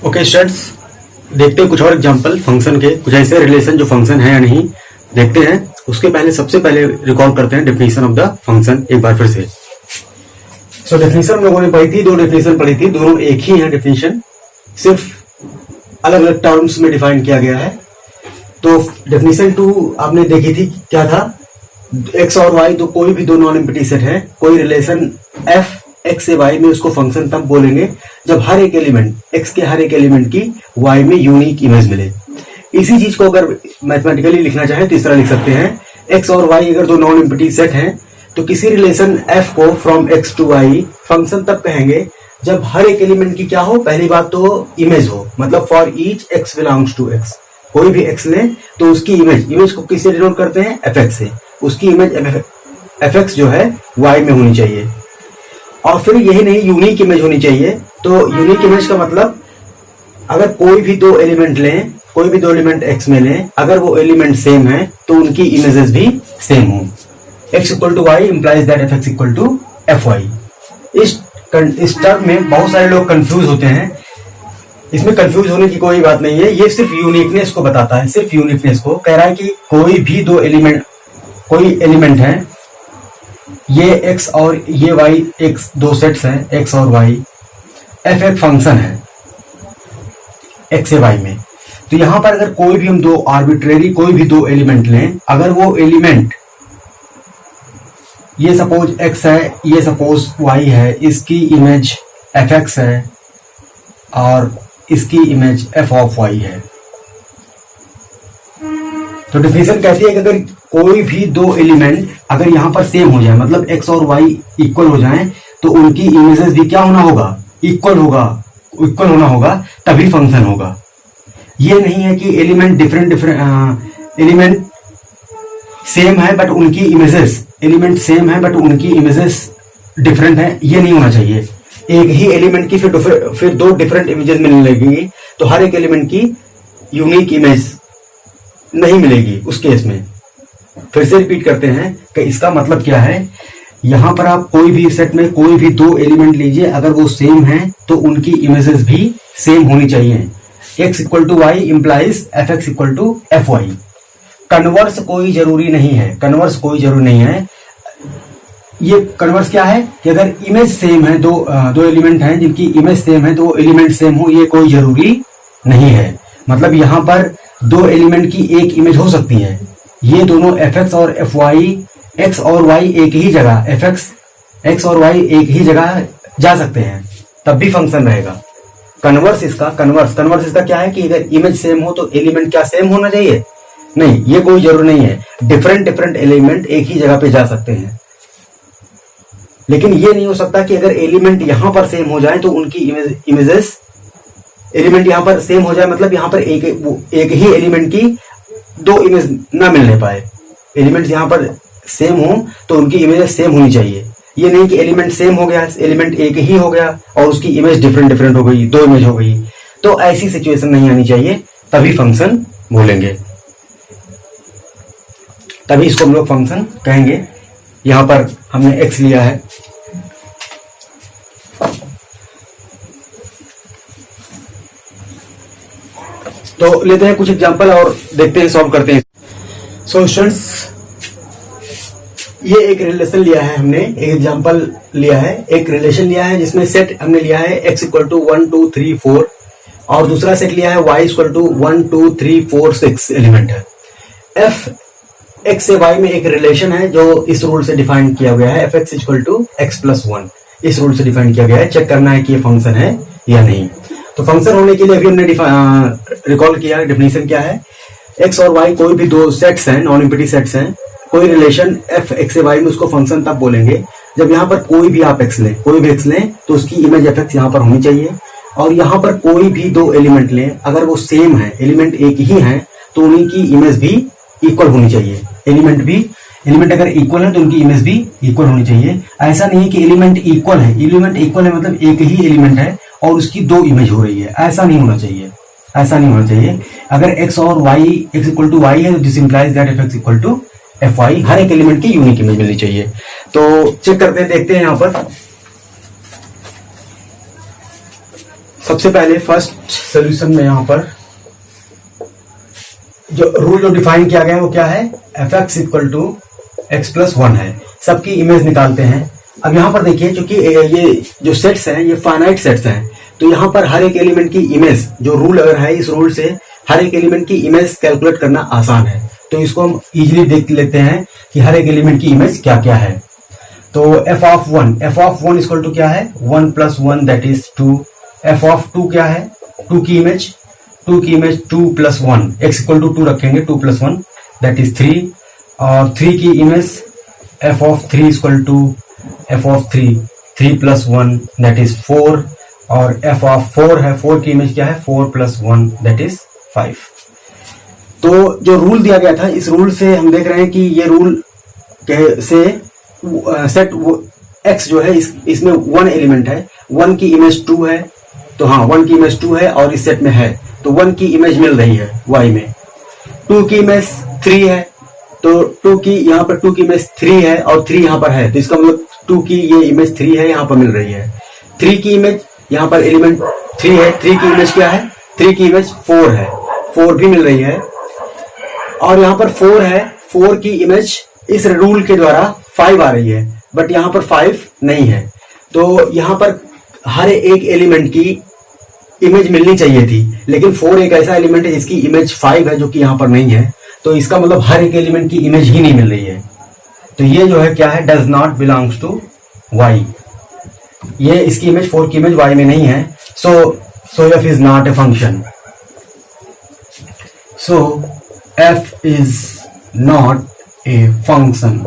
Okay students, देखते हैं कुछ और एग्जांपल फंक्शन के, कुछ ऐसे रिलेशन जो फंक्शन है या नहीं देखते हैं। उसके पहले सबसे पहले रिकॉल करते हैं डेफिनेशन ऑफ द फंक्शन एक बार फिर से। सो डेफिनेशन लोगों ने पढ़ी थी, दो डेफिनेशन पढ़ी थी, दोनों एक ही है डेफिनेशन, सिर्फ अलग अलग टर्म्स में डिफाइन किया गया है। तो डेफिनेशन 2 आपने देखी थी, क्या था? एक्स और वाई तो कोई भी दो नॉन एम्प्टी सेट है, कोई रिलेशन एफ एक्स से वाई में उसको फंक्शन तब बोलेंगे जब हर एक एलिमेंट एक्स के हर एक एलिमेंट की वाई में यूनिक इमेज मिले। इसी चीज को अगर मैथमेटिकली लिखना चाहे तो इस तरह लिख सकते हैं, एक्स और वाई अगर दो नॉन एम्प्टी सेट हैं तो किसी रिलेशन एफ को from x to y function तब कहेंगे जब हर एक एलिमेंट की क्या हो, पहली बात तो इमेज हो, मतलब for each x belongs to x. कोई भी एक्स ले तो उसकी इमेज को किससे डिनोट करते हैं? एफ एक्स से। उसकी इमेज एफ एक्स जो है वाई में होनी चाहिए। और फिर यही नहीं, यूनिक इमेज होनी चाहिए। तो यूनिक इमेज का मतलब अगर कोई भी दो एलिमेंट लें, कोई भी दो एलिमेंट एक्स में लें, अगर वो एलिमेंट सेम है तो उनकी इमेजेस भी सेम हो। X equal to y implies that F x equal to F y. इस टर्म में बहुत सारे लोग कंफ्यूज होते हैं। इसमें कंफ्यूज होने की कोई बात नहीं है, ये सिर्फ यूनिकनेस को बताता है, सिर्फ यूनिकनेस को कह रहा है कि कोई भी दो एलिमेंट, कोई एलिमेंट है, ये एक्स और ये वाई, एक्स दो सेट्स हैं एक्स और वाई, एफ एक फंक्शन है एक्स से वाई में। तो यहां पर अगर कोई भी हम दो आर्बिट्रेरी कोई भी दो एलिमेंट लें, अगर वो एलिमेंट ये सपोज एक्स है, ये सपोज वाई है, इसकी इमेज एफ एक्स है और इसकी इमेज एफ ऑफ वाई है, तो डेफिनेशन कहती है कि अगर कोई भी दो एलिमेंट अगर यहां पर सेम हो जाए, मतलब एक्स और वाई इक्वल हो जाएं, तो उनकी इमेजेस भी क्या होना होगा? इक्वल होना होगा, तभी फंक्शन होगा। ये नहीं है कि एलिमेंट डिफरेंट एलिमेंट सेम है बट उनकी इमेजेस, एलिमेंट सेम है बट उनकी इमेजेस डिफरेंट है, ये नहीं होना चाहिए। एक ही एलिमेंट की फिर दो डिफरेंट इमेजेस मिलने लगेगी तो हर एक एलिमेंट की यूनिक इमेज नहीं मिलेगी उस केस में। फिर से रिपीट करते हैं कि इसका मतलब क्या है। यहां पर आप कोई भी सेट में कोई भी दो एलिमेंट लीजिए, अगर वो सेम हैं तो उनकी इमेजेस भी सेम होनी चाहिए। X equal to y implies f x equal to F y. Converse कोई जरूरी नहीं है, कन्वर्स कोई जरूरी नहीं है। ये कन्वर्स क्या है कि अगर इमेज सेम है, दो एलिमेंट हैं जिनकी इमेज सेम है, तो एलिमेंट सेम हो, ये कोई जरूरी नहीं है। मतलब यहां पर दो एलिमेंट की एक इमेज हो सकती है, ये दोनों एफ एक्स और एफ वाई, एक्स और वाई एक ही जगह, एफ एक्स और वाई एक ही जगह जा सकते हैं, तब भी फंक्शन रहेगा। कन्वर्स इसका क्या है कि अगर इमेज सेम हो तो एलिमेंट क्या सेम होना चाहिए? नहीं, ये कोई जरूरी नहीं है। डिफरेंट एलिमेंट एक ही जगह पे जा सकते हैं, लेकिन ये नहीं हो सकता कि अगर एलिमेंट यहां पर सेम हो जाए तो उनकी इमेजेस, एलिमेंट यहां पर सेम हो जाए मतलब यहां पर एक ही एलिमेंट की दो इमेज ना मिलने पाए। एलिमेंट्स यहां पर सेम हो तो उनकी इमेजेस सेम होनी चाहिए। ये नहीं कि एलिमेंट सेम हो गया, एलिमेंट एक ही हो गया और उसकी इमेज डिफरेंट हो गई, दो इमेज हो गई, तो ऐसी सिचुएशन नहीं आनी चाहिए, तभी फंक्शन बोलेंगे, तभी इसको हम लोग फंक्शन कहेंगे। यहां पर हमने एक्स लिया है, तो लेते हैं कुछ एग्जांपल और देखते हैं, सॉल्व करते हैं। सो स्टूडेंट्स, ये एक रिलेशन लिया है हमने, एक एग्जांपल लिया है, एक रिलेशन लिया है जिसमें सेट हमने लिया है x इक्वल टू 1 2 3 4 और दूसरा सेट लिया है y इक्वल टू 1 2 3 4 6 एलिमेंट है। f x से y में एक रिलेशन है जो इस रूल से डिफाइन किया गया है, fx equal to x plus 1, इस रूल से डिफाइन किया गया है। चेक करना है कि ये फंक्शन है या नहीं। तो फंक्शन होने के लिए अभी हमने रिकॉल किया, डेफिनेशन क्या है? x और y कोई भी दो सेट्स हैं, नॉन एम्प्टी सेट्स हैं, कोई रिलेशन f x से y में उसको फंक्शन तब बोलेंगे जब यहाँ पर कोई भी आप x लें, कोई भी x लें तो उसकी इमेज f x यहाँ पर होनी चाहिए। और यहाँ पर कोई भी दो एलिमेंट लें, अगर वो सेम है, एलिमेंट एक ही है, तो उन्हीं की इमेज भी इक्वल होनी चाहिए। एलिमेंट अगर इक्वल है तो उनकी इमेज भी इक्वल होनी चाहिए। ऐसा नहीं है कि एलिमेंट इक्वल है मतलब एक ही एलिमेंट है और उसकी दो इमेज हो रही है, ऐसा नहीं होना चाहिए। अगर x और y, x equal to y है तो this implies that F x equal to F Y, हर एक एलिमेंट की यूनिक इमेज मिलनी चाहिए। तो चेक करते हैं, देखते हैं यहां पर। सबसे पहले फर्स्ट सोल्यूशन में यहां पर जो रूल जो डिफाइन किया गया है वो क्या है, f x equal to x plus 1 है। सबकी इमेज निकालते हैं। अब यहां पर देखिए, क्योंकि ये जो सेट्स हैं ये फाइनाइट सेट्स हैं, तो यहां पर हर एक एलिमेंट की इमेज, जो रूल अगर है, इस रूल से हर एक एलिमेंट की इमेज कैलकुलेट करना आसान है। तो इसको हम इजीली देख लेते हैं कि हर एक एलिमेंट की इमेज क्या क्या है। तो f of one equal to क्या है, 1 plus 1 that is 2। F of 2 क्या है, 2 की image 2 plus 1, x equal to 2 रखेंगे, 2 प्लस 1 दैट इज 3। और 3 की image f of 3 equal to F of 3 plus 1 that is 4। और एफ ऑफ 4 है, 4 की इमेज क्या है, 4 प्लस 1 दैट इज 5। तो जो रूल दिया गया था, इस रूल से हम देख रहे हैं कि ये रूल से सेट एक्स जो है इसमें 1 एलिमेंट है, 1 की इमेज 2 है, तो हाँ 1 की इमेज 2 है और इस सेट में है, तो 1 की इमेज मिल रही है y में। 2 की इमेज 3 है, तो 2 की यहाँ पर 2 की इमेज 3 है और 3 यहाँ पर है, तो इसका मतलब 2 की ये इमेज 3 है, यहाँ पर मिल रही है। 3 की इमेज यहाँ पर एलिमेंट 3 है, 3 की इमेज क्या है, 3 की इमेज 4 है, 4 भी मिल रही है। और यहाँ पर 4 है, 4 की इमेज इस रूल के द्वारा 5 आ रही है, बट यहाँ पर 5 नहीं है। तो यहाँ पर हर एक एलिमेंट की इमेज मिलनी चाहिए थी, लेकिन 4 एक ऐसा एलिमेंट है जिसकी इमेज 5 है, जो कि यहाँ पर नहीं है। तो इसका मतलब हर एक एलिमेंट की इमेज ही नहीं मिल रही है। तो ये जो है क्या है, does not belongs to Y. ये इसकी इमेज 4 की इमेज वाई में नहीं है। So F is not a function. So F is not a function,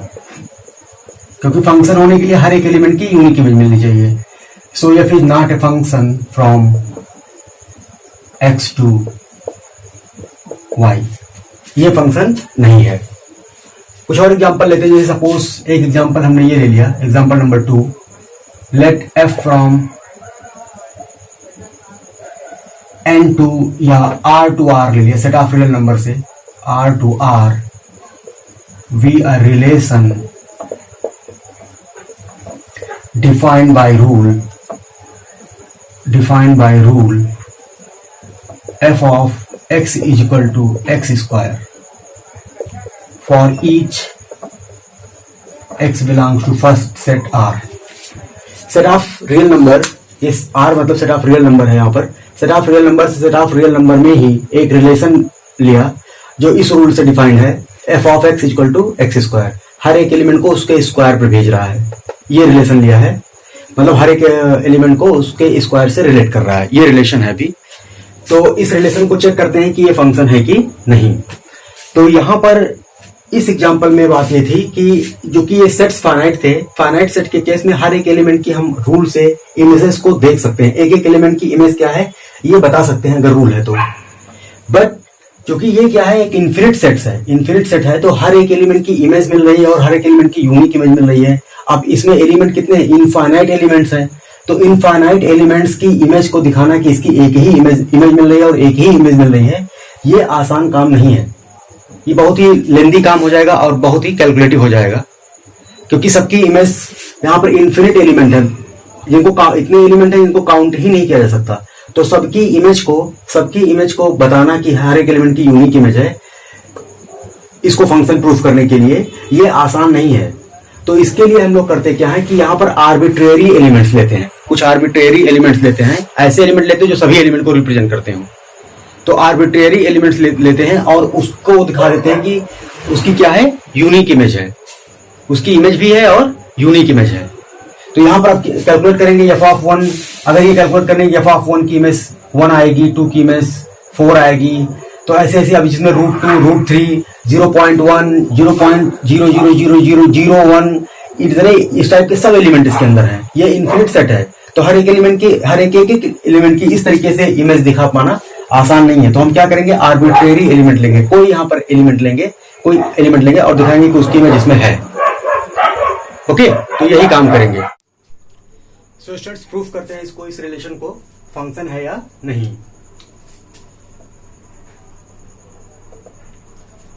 क्योंकि फंक्शन होने के लिए हर एक एलिमेंट की यूनिक इमेज मिलनी चाहिए। So F is not a function from x to Y, ये फंक्शन नहीं है। कुछ और एग्जांपल लेते हैं, जैसे सपोज एक एग्जांपल हमने ये ले लिया, example number 2, let f from N to या आर टू आर ले लिया, सेट ऑफ रियल नंबर से R to R we a relation defined by rule f of x is equal to x square for each x belongs to first set R। Set of real number, इस R मतलब set of real number है। यहाँ पर set of real number से set of real number में ही एक relation लिया जो इस रूल से डिफाइंड है, f of x equal to x square. हर एक एलिमेंट को उसके स्क्वायर पर भेज रहा है, ये रिलेशन लिया है, मतलब हर एक एलिमेंट को उसके स्क्वायर से रिलेट कर रहा है, ये रिलेशन है अभी। तो इस रिलेशन को चेक करते हैं कि ये फंक्शन है कि नहीं। तो यहाँ पर इस एग्जांपल में बात ये थी कि जो कि ये सेट्स फाइनाइट थे, फाइनाइट सेट के केस में हर एक एलिमेंट की हम रूल से इमेजेस को देख सकते हैं, एक एक एलिमेंट की इमेज क्या है ये बता सकते हैं अगर रूल है तो। बट क्योंकि ये क्या है, एक इन्फिनिट सेट्स है, इन्फिनिट सेट है, तो हर एक एलिमेंट की इमेज मिल रही है और हर एक एलिमेंट की यूनिक इमेज मिल रही है। अब इसमें एलिमेंट कितने, इनफाइनाइट एलिमेंट्स हैं, तो इनफाइनाइट एलिमेंट्स की इमेज को दिखाना कि इसकी एक ही इमेज मिल रही है और एक ही इमेज मिल रही है, ये आसान काम नहीं है। ये बहुत ही लेंदी काम हो जाएगा और बहुत ही कैलकुलेटिव हो जाएगा, क्योंकि सबकी इमेज यहाँ पर इन्फिनिट एलिमेंट है, जिनको इतने एलिमेंट है जिनको काउंट ही नहीं किया जा सकता। तो सबकी इमेज को बताना कि हर एक एलिमेंट की यूनिक इमेज है, इसको फंक्शन प्रूफ करने के लिए ये आसान नहीं है। तो इसके लिए हम लोग करते क्या है कि यहाँ पर आर्बिट्रेरी एलिमेंट्स लेते हैं, कुछ आर्बिट्रेरी एलिमेंट्स लेते हैं, ऐसे एलिमेंट लेते हैं जो सभी एलिमेंट को रिप्रेजेंट करते हो। तो आर्बिट्रेरी एलिमेंट्स लेते हैं और उसको दिखा देते हैं कि उसकी क्या है, यूनिक इमेज है, उसकी इमेज भी है और यूनिक इमेज है। तो यहाँ पर आप कैलकुलेट करेंगे एफ ऑफ 1, अगर ये कैलकुलेट करेंगे एफ ऑफ 1 की इमेज 1 आएगी, 2 की इमेज 4 आएगी, तो ऐसे ऐसे अभी जिसमें √2, √3, 0.1, 0.0000001 इस टाइप के सब एलिमेंट इसके अंदर हैं। ये इन्फिनिट सेट है, तो हर एक एलिमेंट की एलिमेंट की इस तरीके से इमेज दिखा पाना आसान नहीं है। तो हम क्या करेंगे, आर्बिट्रेरी एलिमेंट लेंगे, कोई यहाँ पर एलिमेंट लेंगे और दिखाएंगे कि उसकी इमेज इसमें है। ओके, तो यही काम करेंगे। सो स्टूडेंट्स प्रूफ करते हैं इसको, इस रिलेशन को फंक्शन है या नहीं।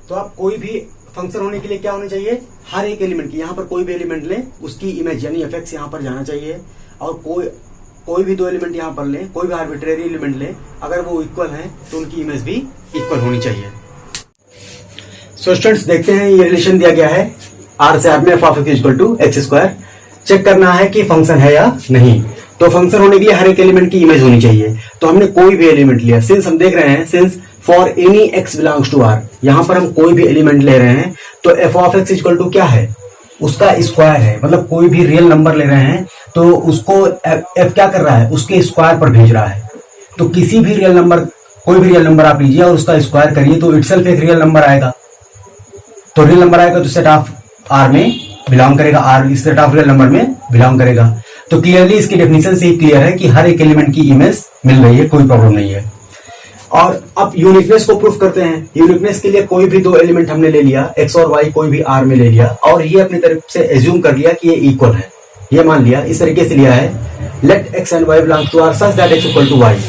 तो आप कोई भी फंक्शन होने के लिए क्या होना चाहिए, हर एक एलिमेंट की, यहाँ पर कोई भी एलिमेंट लें उसकी इमेज यानी एफ एक्स यहाँ पर जाना चाहिए, और कोई कोई भी दो एलिमेंट यहाँ पर लें, कोई भी आर्बिट्रेरी एलिमेंट लें, अगर वो इक्वल हैं तो उनकी इमेज भी इक्वल होनी चाहिए। सो स्टूडेंट्स देखते हैं, ये रिलेशन दिया गया है आर से आर में f of x equal to x square. Check करना है कि फंक्शन है या नहीं। तो फंक्शन होने के लिए हर एक एलिमेंट की इमेज होनी चाहिए। तो हमने कोई भी एलिमेंट लिया, सिंस हम देख रहे हैं since for any x belongs to R, यहां पर हम कोई भी एलिमेंट ले रहे हैं तो f of x equal to क्या है, उसका स्क्वायर है। मतलब कोई भी रियल नंबर ले रहे हैं तो उसको एफ क्या कर रहा है, उसके स्क्वायर पर भेज रहा है। तो किसी भी रियल नंबर, कोई भी रियल नंबर आप लीजिए और उसका स्क्वायर करिए तो इटसेल्फ एक रियल नंबर आएगा। तो रियल नंबर आएगा तो सेट ऑफ आर में बिलोंग करेगा, आर इस सेट ऑफ रियल नंबर में बिलोंग करेगा। तो क्लियरली इसकी डेफिनेशन से ही क्लियर है कि हर एक एलिमेंट की इमेज मिल रही है, कोई प्रॉब्लम नहीं है। और अब यूनिकनेस को प्रूफ करते हैं। यूनिकनेस के लिए कोई भी दो एलिमेंट हमने ले लिया, एक्स और वाई कोई भी आर में ले लिया और ये अपनी तरफ से एज्यूम कर लिया कि ये इक्वल है, ये मान लिया, इस तरीके से लिया है let x and y belong to R such that x equal to y,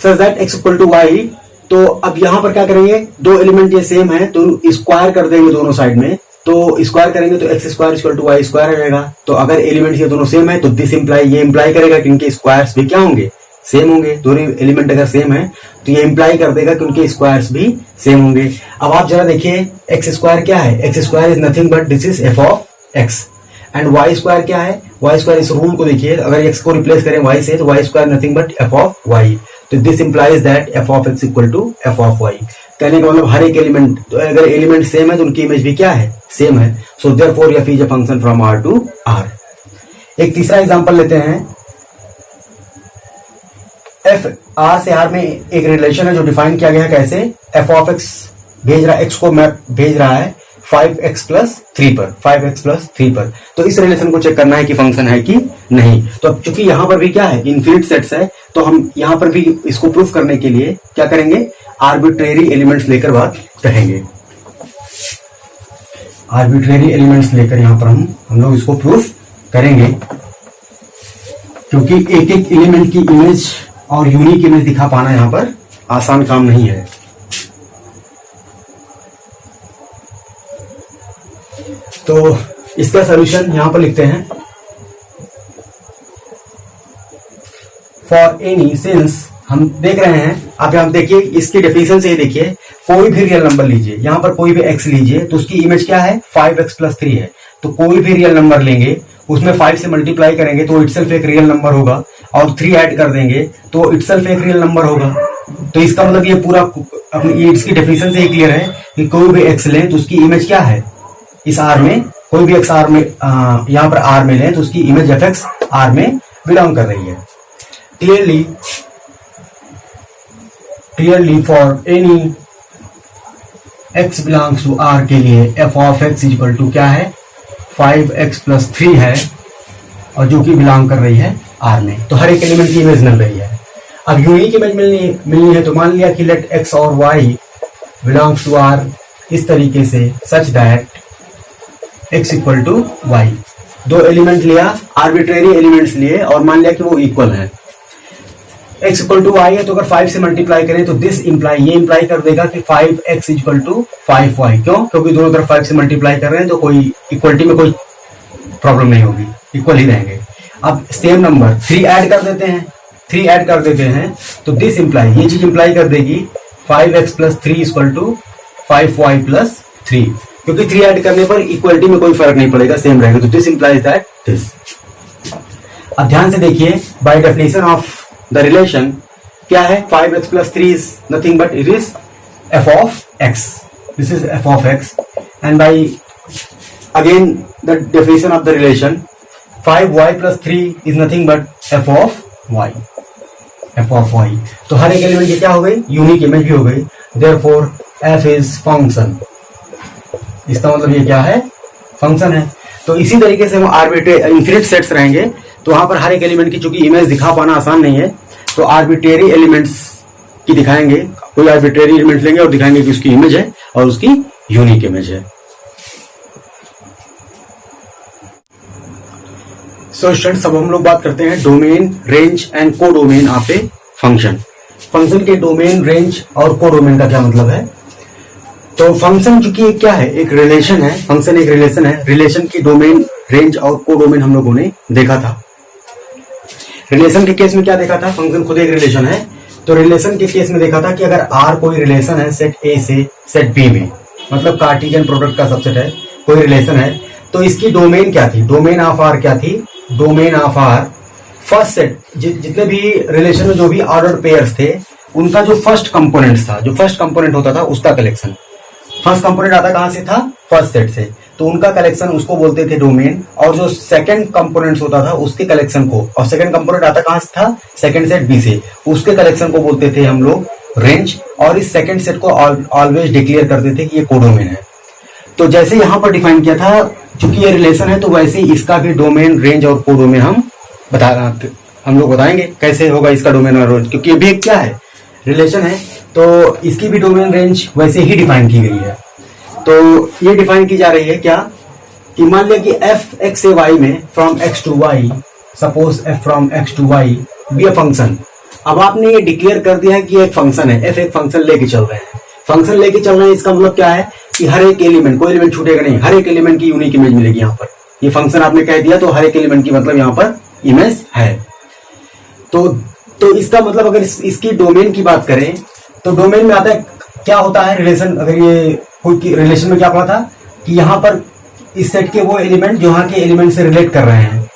such that x equal to y. तो अब यहां पर क्या करेंगे, दो एलिमेंट ये सेम है तो स्क्वायर कर देंगे दोनों साइड में। तो स्क्वायर करेंगे तो X square equal to Y square आ जाएगा। तो अगर एलिमेंट ये दोनों सेम है तो दिस इंप्लाई, ये इंप्लाई करेगा कि इनके स्क्वायर्स भी क्या होंगे, सेम होंगे। दोनों एलिमेंट अगर सेम है तो ये इंप्लाई कर देगा कि उनके स्क्वायर्स भी सेम होंगे। अब आप जरा देखिए एक्स स्क्वायर क्या है, x square is nothing but this is f of x and y square क्या है, वाई स्क्वायर इस रूल को देखिए, अगर एक्स को रिप्लेस करें वाई से तो Y square nothing but F of Y. तो this implies that F of x equal to F of Y. कहने का मतलब हर एक एलिमेंट, तो अगर एलिमेंट सेम है तो उनकी इमेज भी क्या है, सेम है। So therefore f is a function from R to R. एक तीसरा एग्जांपल लेते हैं। एफ आर से आर में एक रिलेशन है जो डिफाइन किया गया है कैसे, एफ ऑफ एक्स भेज रहा है, एक्स को मैप भेज रहा है 5x प्लस 3 पर, 5x प्लस 3 पर। तो इस रिलेशन को चेक करना है कि फंक्शन है कि नहीं। तो अब चूंकि यहां पर भी क्या है, इनफिनिट सेट्स है, तो हम यहां पर भी इसको प्रूफ करने के लिए क्या करेंगे, आर्बिट्रेरी एलिमेंट्स लेकर बात करेंगे। आर्बिट्रेरी एलिमेंट्स लेकर यहां पर हम लोग इसको प्रूफ करेंगे, क्योंकि एक एक एलिमेंट की इमेज और यूनिक इमेज दिखा पाना यहां पर आसान काम नहीं है। तो इसका सॉल्यूशन यहां पर लिखते हैं, फॉर एनी सिंस हम देख रहे हैं, आप यहां देखिए इसकी डेफिनेशन से ही देखिए, कोई भी रियल नंबर लीजिए, यहां पर कोई भी एक्स लीजिए तो उसकी इमेज क्या है, 5x प्लस 3 है। तो कोई भी रियल नंबर लेंगे उसमें 5 से मल्टीप्लाई करेंगे तो इटसेल्फ एक रियल नंबर होगा और 3 ऐड कर देंगे तो इटसेल्फ एक रियल नंबर होगा। तो इसका मतलब ये पूरा अपनी इसकी डेफिनेशन से ही क्लियर है कि कोई भी एक्स लें तो उसकी इमेज क्या है, इस आर में कोई भी एक्स आर में, यहां पर आर में लें तो उसकी इमेज एफ एक्स आर में बिलोंग कर रही है। Clearly for any x belongs to R के लिए f of x equal to क्या है, 5x प्लस 3 है और जो कि बिलोंग कर रही है आर में। तो हर एक एलिमेंट की इमेज मिल रही है। अब यूनिक इमेज मिलनी है तो मान लिया कि लेट एक्स और वाई बिलोंग्स टू आर इस तरीके से such that x equal to y. दो एलिमेंट लिया, आर्बिट्रेरी एलिमेंट्स लिए और मान लिया कि वो इक्वल है। x इक्वल टू वाई है तो अगर 5 से मल्टीप्लाई करें तो दिस इंप्लाई, ये इंप्लाई कर देगा कि 5x इक्वल टू 5y। क्यों, क्योंकि दोनों तरफ 5 से मल्टीप्लाई कर रहे हैं तो कोई इक्वलिटी में कोई प्रॉब्लम नहीं होगी, इक्वल ही रहेंगे। अब सेम नंबर 3 ऐड कर देते हैं, 3 ऐड कर देते हैं तो दिस इंप्लाई, ये चीज इंप्लाई कर देगी 5x plus 3 equal to 5y plus 3, क्योंकि 3 ऐड करने पर इक्वलिटी में कोई फर्क नहीं पड़ेगा, सेम रहेगा। तो दिस इंप्लाइज दैट दिस। अब ध्यान से देखिए, by definition of the relation क्या है, 5x plus 3 is nothing but it is f of x, this is f of x and by again the definition of the relation 5y plus 3 is nothing but f of y, f of y। तो हर एक element की क्या हो गई, unique image भी हो गई। देयरफॉर f इज फंक्शन, इसका मतलब ये क्या है, फंक्शन है। तो इसी तरीके से हम आर्बिट्रेरी इनफिनिट सेट्स रहेंगे तो वहां पर हर एक एलिमेंट की चूंकि इमेज दिखा पाना आसान नहीं है तो आर्बिट्रेरी एलिमेंट्स की दिखाएंगे, कोई आर्बिट्रेरी एलिमेंट लेंगे और दिखाएंगे कि उसकी इमेज है और उसकी यूनिक इमेज है। सो स्टूडेंट्स, अब हम लोग बात करते हैं डोमेन, रेंज एंड को domain of a function. Function के डोमेन, रेंज और को डोमेन का क्या मतलब है। तो फंक्शन चूंकि क्या है, एक रिलेशन है, फंक्शन एक रिलेशन है, रिलेशन की डोमेन, रेंज और को डोमेन हम लोगों ने देखा था। रिलेशन के केस में क्या देखा था, फंक्शन खुद एक रिलेशन है, तो रिलेशन के केस में देखा था कि अगर आर कोई रिलेशन है सेट ए से सेट बी में, मतलब कार्टेशियन प्रोडक्ट का सबसेट है, कोई रिलेशन है, तो इसकी डोमेन क्या थी, डोमेन ऑफ आर क्या थी, domain of R first set, जितने भी रिलेशन में जो भी ऑर्डर पेयर्स थे उनका जो फर्स्ट कंपोनेंट था, जो फर्स्ट कंपोनेंट होता था उसका कलेक्शन, फर्स्ट कंपोनेंट आता कहां से था, फर्स्ट सेट से, तो उनका कलेक्शन उसको बोलते थे डोमेन, और जो सेकंड कंपोनेंट होता था उसके कलेक्शन को, और सेकंड कंपोनेंट आता कहां से था, सेकंड सेट बी से, उसके कलेक्शन को बोलते थे हम लोग रेंज, और इस सेकंड सेट को ऑलवेज डिक्लेयर करते थे कि ये कोडोमेन है। तो जैसे यहां पर डिफाइन किया था, चूंकि ये रिलेशन है तो वैसे ही इसका भी डोमेन, रेंज और कोडोमेन हम लोग बताएंगे कैसे होगा इसका डोमेन और रेंज, क्योंकि ये भी क्या है, रिलेशन है, तो इसकी भी डोमेन रेंज वैसे ही डिफाइन की गई है। तो ये डिफाइन की जा रही है क्या, कि मान लिया कि एफ एक्स से वाई में from x to y, suppose f from x to y be a function. अब आपने ये डिक्लेयर कर दिया है कि एक फंक्शन है, एफ एक फंक्शन लेके चल रहे हैं, फंक्शन लेके चल रहे हैं, इसका मतलब क्या है कि हर एक एलिमेंट, कोई एलिमेंट छूटेगा नहीं, हर एक एलिमेंट की यूनिक इमेज मिलेगी यहाँ पर। ये फंक्शन आपने कह दिया तो हर एक एलिमेंट की मतलब यहाँ पर इमेज है। तो इसका मतलब अगर इसकी डोमेन की बात करें तो डोमेन में आता है क्या होता है रिलेशन, अगर ये कोई रिलेशन में क्या पढ़ा था कि यहाँ पर इस सेट के वो एलिमेंट जो यहाँ के एलिमेंट से रिलेट कर रहे हैं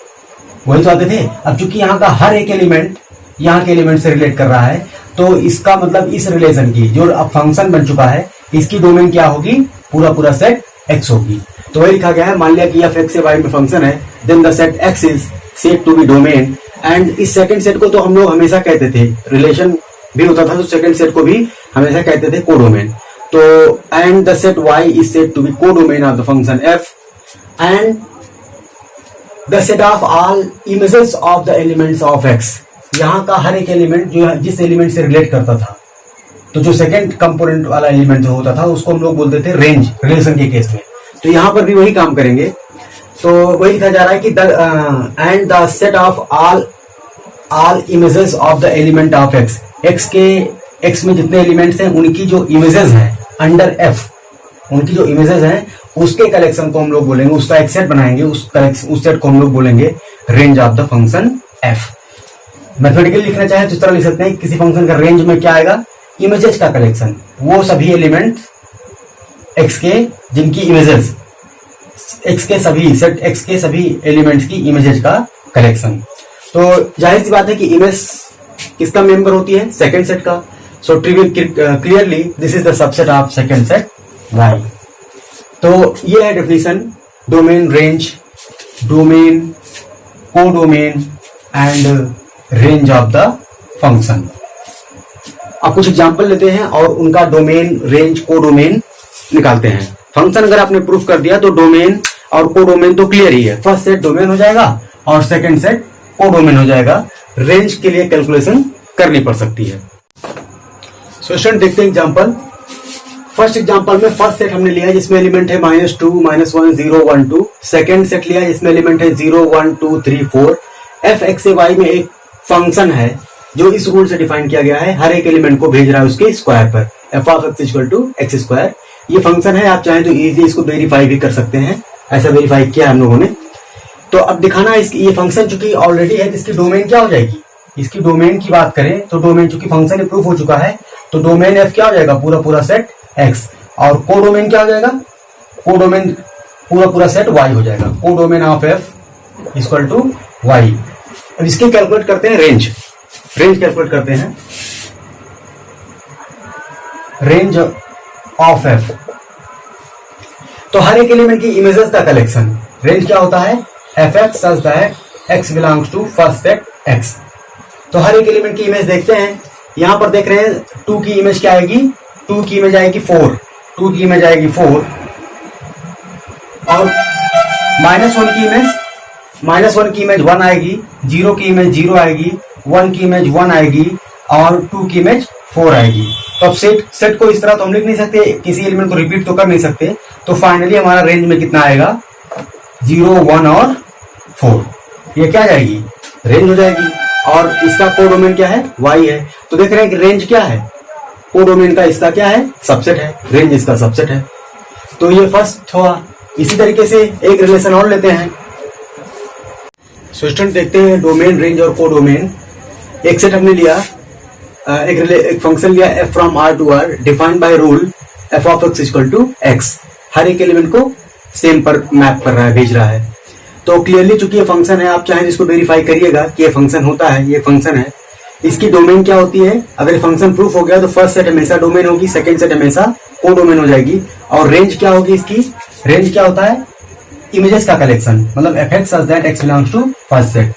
वही तो आते थे। अब चूंकि यहाँ का हर एक एलिमेंट यहाँ के एलिमेंट से रिलेट कर रहा है, तो इसका मतलब इस रिलेशन की जो अब फंक्शन बन चुका है इसकी डोमेन क्या होगी, पूरा पूरा सेट एक्स होगी। तो वही लिखा गया है, मान लिया कि एफ एक्स से वाई में फंक्शन है, then the set x is set to be domain, and इस सेकंड सेट को तो हम लोग हमेशा कहते थे, रिलेशन भी होता था तो सेकंड सेट को भी हमेशा कहते थे कोडोमेन। तो and the set y is set to be codomain of the function f, and the set of all images of the elements of x, यहाँ का हर एक एलिमेंट जो जिस एलिमेंट से रिलेट करता था, तो जो सेकंड कंपोनेंट वाला एलिमेंट जो होता था उसको हम लोग बोलते थे रेंज, रिलेशन के केस में। तो यहाँ पर भी वही काम करेंगे, तो वही लिखा जा रहा है कि and the set of all images of the element of x, x में जितने एलिमेंट्स हैं उनकी जो इमेजेस हैं अंडर एफ, उनकी जो इमेजेस हैं उसके कलेक्शन को हम लोग बोलेंगे, उसका एक सेट बनाएंगे, उस सेट को हम लोग बोलेंगे range of the function F. Mathematically लिखना चाहे तो इस तरह लिख सकते हैं, किसी फंक्शन का रेंज में क्या आएगा, इमेजेस का कलेक्शन, वो सभी एलिमेंट एक्स के जिनकी इमेजेस एक्स के सभी सेट एक्स के सभी एलिमेंट्स की इमेजेस का कलेक्शन। तो जाहिर सी बात है कि इमेज किसका मेंबर होती है, सेकंड सेट का। So clearly this is the subset of second set y. तो ये है definition domain, range, domain, codomain and range of the function. अब कुछ एग्जांपल लेते हैं और उनका डोमेन, रेंज, कोडोमेन निकालते हैं। फंक्शन अगर आपने प्रूफ कर दिया तो डोमेन और कोडोमेन तो क्लियर ही है, फर्स्ट सेट डोमेन हो जाएगा और सेकंड सेट कोडोमेन हो जाएगा। रेंज के लिए कैलकुलेशन करनी पड़ सकती है। सो स्टूडेंट देखते हैं एग्जांपल। फर्स्ट एग्जांपल में फर्स्ट सेट हमने लिया है जिसमें एलिमेंट है -2, -1, 0, 1, 2। सेकंड सेट लिया है जिसमें एलिमेंट है 0, 1, 2, 3, 4। एफ एक्स से वाई में एक फंक्शन है जो इस रूल से डिफाइन किया गया है, हर एक एलिमेंट को भेज रहा है उसके स्क्वायर पर, f of x equal to x square. ये फंक्शन है, आप चाहें तो इजीली इसको वेरीफाई भी कर सकते हैं, ऐसा वेरीफाई किया हम लोगों ने। तो अब दिखाना है इसकी, ये फंक्शन चूंकि ऑलरेडी है, इसकी डोमेन क्या हो जाएगी, इसकी डोमेन की बात करें तो डोमेन चूंकि फंक्शन प्रूफ हो चुका है तो डोमेन एफ क्या हो जाएगा, पूरा पूरा सेट एक्स, और कोडोमेन क्या हो जाएगा, कोडोमेन पूरा पूरा सेट वाई हो जाएगा। Codomain of f equal to y. अब इसके कैलकुलेट करते हैं रेंज, रेंज कैलकुलेट करते हैं, रेंज ऑफ एफ। तो हर एक एलिमेंट की इमेजेस का कलेक्शन, रेंज क्या होता है, f x such that x belongs to first set x. तो हर एक एलिमेंट की इमेज देखते हैं, यहां पर देख रहे हैं 2 की इमेज क्या आएगी, 2 की इमेज आएगी 4, 2 की इमेज आएगी 4, और -1 की इमेज, -1 की इमेज 1 आएगी, 0 की इमेज 0 आएगी, 1 की इमेज 1 आएगी, और 2 की इमेज 4 आएगी। तो अब सेट को इस तरह तो हम लिख नहीं सकते, किसी एलिमेंट को रिपीट तो कर नहीं सकते, तो फाइनली हमारा रेंज में कितना आएगा, 0, 1 और 4। ये क्या जाएगी, रेंज हो जाएगी। और इसका कोडोमेन क्या है, वाई है। तो देख रहे हैं कि रेंज क्या है, कोडोमेन का इसका क्या है, सबसेट है, रेंज इसका सबसेट है। तो ये फर्स्ट हुआ। इसी तरीके से एक रिलेशन और लेते हैं। सो स्टूडेंट देखते हैं डोमेन, रेंज और कोडोमेन। एक सेट हमने लिया, एक फंक्शन लिया f from r to r defined by rule f of x equal to x। हर एक एलिमेंट को सेम पर मैप कर रहा है, भेज रहा है। तो क्लियरली चूंकि ये फंक्शन है, आप चाहें इसको वेरीफाई करिएगा कि ये फंक्शन होता है, ये फंक्शन है। इसकी डोमेन क्या होती है? अगर ये फंक्शन प्रूफ हो गया तो फर्स्ट सेट हमेशा डोमेन होगी, सेकंड सेट हमेशा कोडोमेन हो जाएगी। और रेंज क्या होगी इसकी? रेंज क्या होता है? इमेजेस का कलेक्शन, मतलब fx such that x belongs to first set.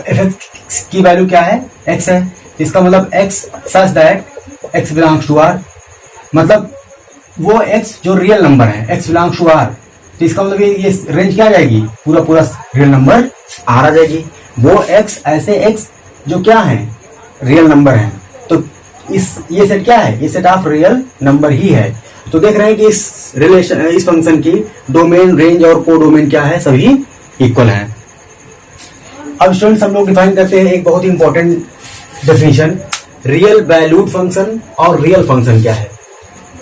fx की वैल्यू क्या है? x है, इसका मतलब x such that x belongs to r, मतलब वो x जो रियल नंबर है, x बिलोंग्स टू r। तो इसका मतलब ये रेंज क्या आ जाएगी? पूरा पूरा रियल नंबर r आ जाएगी। वो x ऐसे x जो क्या है? रियल नंबर है। तो ये सेट क्या है? ये सेट ऑफ रियल नंबर ही है। तो देख रहे हैं कि इस फंक्शन की डोमेन, रेंज और कोडोमेन क्या है? सभी इक्वल हैं। अब स्टूडेंट्स हम लोग डिफाइन करते हैं एक बहुत ही important definition, real valued function और रियल फंक्शन क्या है।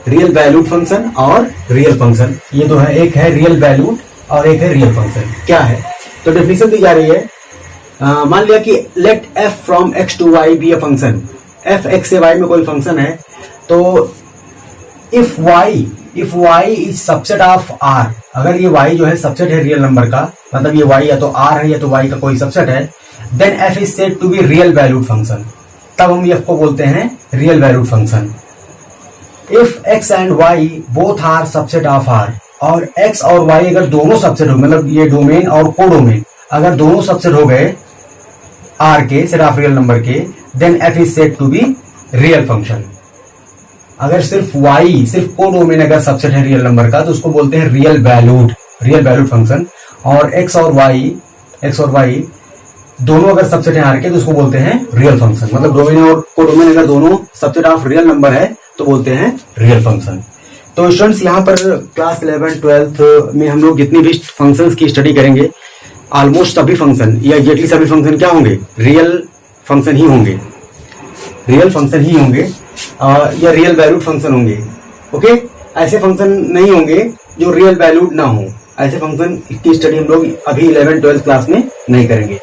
रियल वैल्यूड फंक्शन और रियल फंक्शन, ये दो है, एक है रियल वैल्यूड और एक है रियल फंक्शन। क्या है? तो डेफिनेशन दी जा रही है, मान लिया कि let f from x to y be a function. f x से y में कोई फंक्शन है, तो if y is subset of r, अगर ये y जो है सबसेट है रियल नंबर का, मतलब ये y या तो r है या तो y का कोई सबसेट है, then f is said to be real valued function. तब हम f को बोलते हैं real valued function. If x and y both are subset of r, और x और y अगर दोनों सबसेट हो, मतलब ये डोमेन और कोडोमेन अगर दोनों सबसेट हो गए r के, सेट ऑफ रियल नंबर के, then f is said to be real function. अगर सिर्फ y, सिर्फ कोडोमेन अगर सबसेट है रियल नंबर का, तो उसको बोलते हैं रियल वैल्यूड फंक्शन। और x और y दोनों अगर सबसेट है r के, तो उसको बोलते हैं रियल फंक्शन। मतलब डोमेन और कोडोमेन अगर दोनों सबसेट ऑफ रियल नंबर है तो बोलते हैं रियल फंक्शन। तो स्टूडेंट्स यहाँ पर क्लास 11, 12 में हम लोग जितनी भी फंक्शंस की स्टडी करेंगे, ऑलमोस्ट सभी फंक्शन या एग्जैक्टली सभी फंक्शन क्या होंगे? रियल फंक्शन ही होंगे, या रियल वैल्यूड फंक्शन होंगे। ओके, ऐसे फंक्शन नहीं होंगे जो रियल वैल्यूड ना हो। ऐसे फंक्शन की स्टडी हम लोग अभी 11, 12 क्लास में नहीं करेंगे।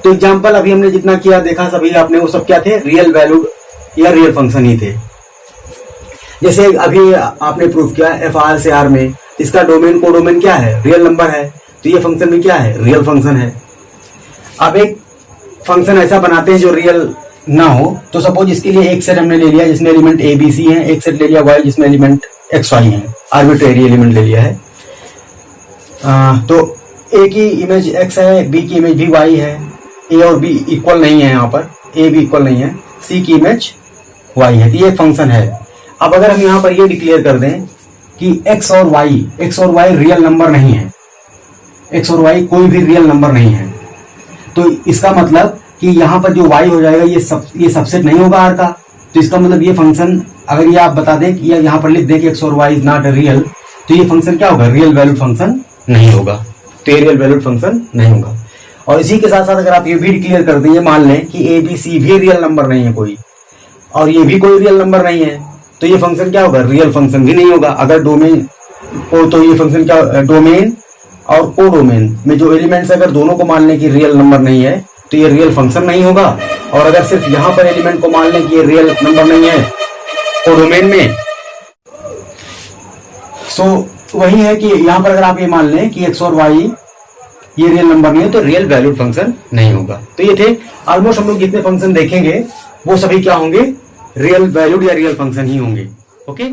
तो एग्जाम्पल अभी हमने जितना किया देखा सभी आपने, वो सब क्या थे? रियल वैल्यूड या रियल फंक्शन ही थे। जैसे अभी आपने प्रूफ किया एफ आर से आर में, इसका डोमेन कोडोमेन क्या है? रियल नंबर है, तो ये फंक्शन भी क्या है? रियल फंक्शन है। अब एक फंक्शन ऐसा बनाते हैं जो रियल ना हो, तो सपोज इसके लिए एक सेट हमने ले लिया जिसमें एलिमेंट ए बी सी है, एक सेट ले लिया वाई जिसमें एलिमेंट एक्स वाई है, आर्बिट्रेरी एलिमेंट ले लिया है। तो ए की इमेज एक्स है, बी की इमेज भी वाई है, ए और बी इक्वल नहीं है, यहाँ पर ए भी इक्वल नहीं है, सी की इमेज वाई है, तो ये फंक्शन है। अब अगर हम यहाँ पर ये डिक्लेयर कर दें कि एक्स और वाई रियल नंबर नहीं है, एक्स और वाई कोई भी रियल नंबर नहीं है, तो इसका मतलब कि यहाँ पर जो y हो जाएगा ये सबसेट नहीं होगा r का। तो इसका मतलब ये फंक्शन, अगर ये आप बता दें कि यहाँ पर लिख दें कि x और y इज नॉट रियल, तो ये फंक्शन क्या होगा? रियल वैल्यूड फंक्शन नहीं होगा। तो ये रियल वैल्यूड फंक्शन नहीं होगा। और इसी के साथ साथ अगर आप ये भी डिक्लेयर कर दें, मान लें कि ए बी सी भी रियल नंबर नहीं है कोई, और ये भी कोई रियल नंबर नहीं है, तो ये फंक्शन क्या होगा? रियल फंक्शन भी नहीं होगा। अगर डोमेन हो तो ये फंक्शन क्या? डोमेन और कोडोमेन में जो एलिमेंट्स अगर दोनों को मान लें कि रियल नंबर नहीं है, तो ये रियल फंक्शन नहीं होगा। और अगर सिर्फ यहाँ पर एलिमेंट को मान लें कि ये रियल नंबर नहीं है कोडोमेन में, सो वही है कि यहाँ पर अगर आप ये मान लें कि एक्स और वाई ये रियल नंबर नहीं है, तो रियल वैल्यूड फंक्शन नहीं होगा। तो ये थे ऑलमोस्ट हम लोग जितने फंक्शन देखेंगे वो सभी क्या होंगे? रियल वैल्यूड या रियल फंक्शन ही होंगे। ओके।